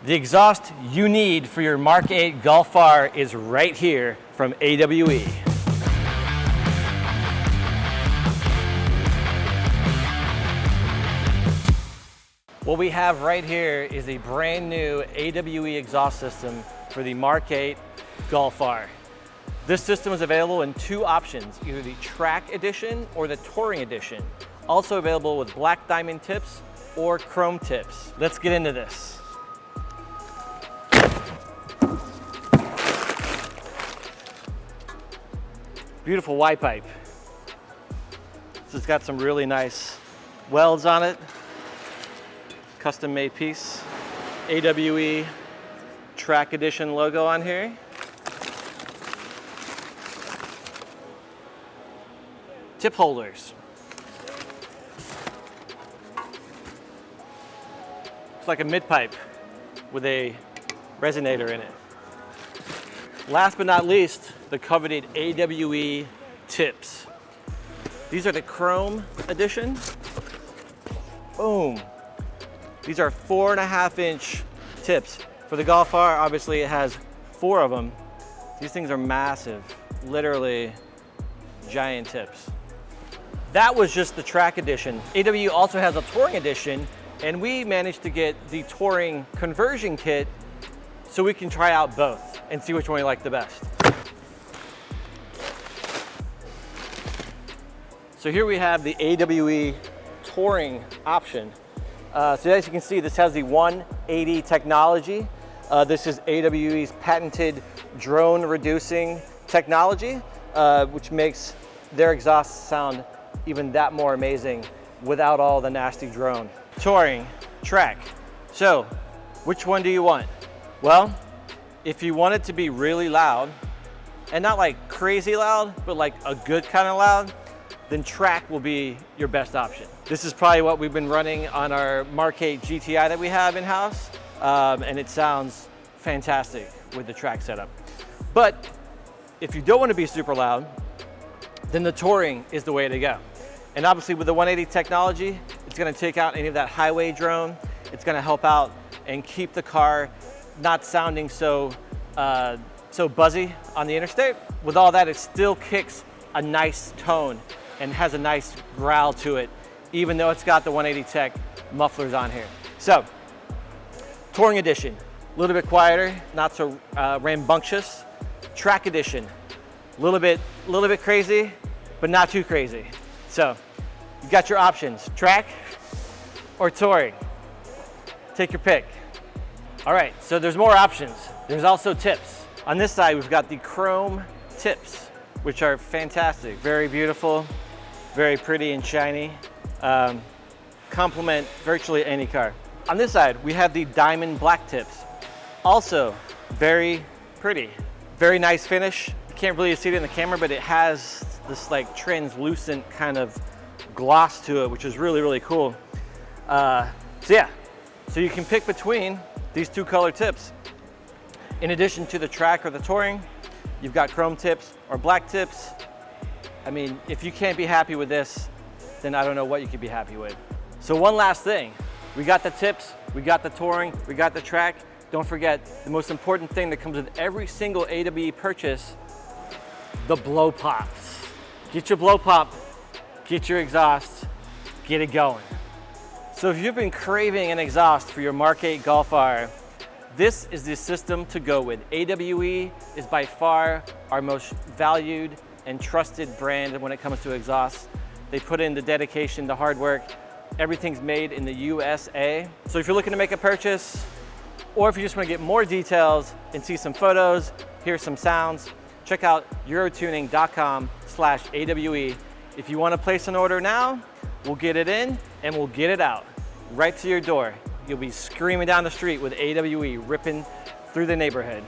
The exhaust you need for your Mark 8 Golf R is right here from AWE. What we have right here is a brand new AWE exhaust system for the Mark 8 Golf R. This system is available in two options, either the Track Edition or the Touring Edition. Also available with black diamond tips or chrome tips. Let's get into this. Beautiful Y pipe. This has got some really nice welds on it. Custom made piece. AWE Track Edition logo on here. Tip holders. It's like a mid pipe with a resonator in it. Last but not least, the coveted AWE tips. These are the Chrome Edition. Boom. These are 4.5-inch tips. For the Golf R, obviously it has 4 of them. These things are massive, literally giant tips. That was just the Track Edition. AWE also has a Touring Edition, and we managed to get the Touring conversion kit so we can try out both and see which one we like the best. So here we have the AWE Touring option. So as you can see, this has the 180 technology. This is AWE's patented drone reducing technology, which makes their exhaust sound even that more amazing without all the nasty drone. Touring, track. So which one do you want? Well, if you want it to be really loud, and not like crazy loud, but like a good kind of loud, then track will be your best option. This is probably what we've been running on our Mark 8 GTI that we have in-house, and it sounds fantastic with the track setup. But if you don't want to be super loud, then the Touring is the way to go. And obviously with the 180 technology, it's going to take out any of that highway drone. It's going to help out and keep the car not sounding so buzzy on the interstate. With all that, it still kicks a nice tone and has a nice growl to it, even though it's got the 180 tech mufflers on here. So, Touring Edition, a little bit quieter, not so rambunctious. Track Edition, a little bit crazy, but not too crazy. So, you've got your options, track or touring. Take your pick. All right, so there's more options. There's also tips. On this side, we've got the chrome tips, which are fantastic, very beautiful, very pretty and shiny. Complement virtually any car. On this side, we have the diamond black tips. Also very pretty, very nice finish. You can't really see it in the camera, but it has this like translucent kind of gloss to it, which is really, really cool. So yeah, so you can pick between these two color tips. In addition to the track or the touring, you've got chrome tips or black tips. I mean, if you can't be happy with this, then I don't know what you could be happy with. So one last thing, we got the tips, we got the touring, we got the track. Don't forget the most important thing that comes with every single AWE purchase, the blow pops. Get your blow pop, get your exhaust, get it going. So if you've been craving an exhaust for your Mark 8 Golf R, this is the system to go with. AWE is by far our most valued and trusted brand when it comes to exhausts. They put in the dedication, the hard work. Everything's made in the USA. So if you're looking to make a purchase, or if you just want to get more details and see some photos, hear some sounds, check out eurotuning.com/AWE. If you want to place an order now, we'll get it in and we'll get it out right to your door. You'll be screaming down the street with AWE ripping through the neighborhood.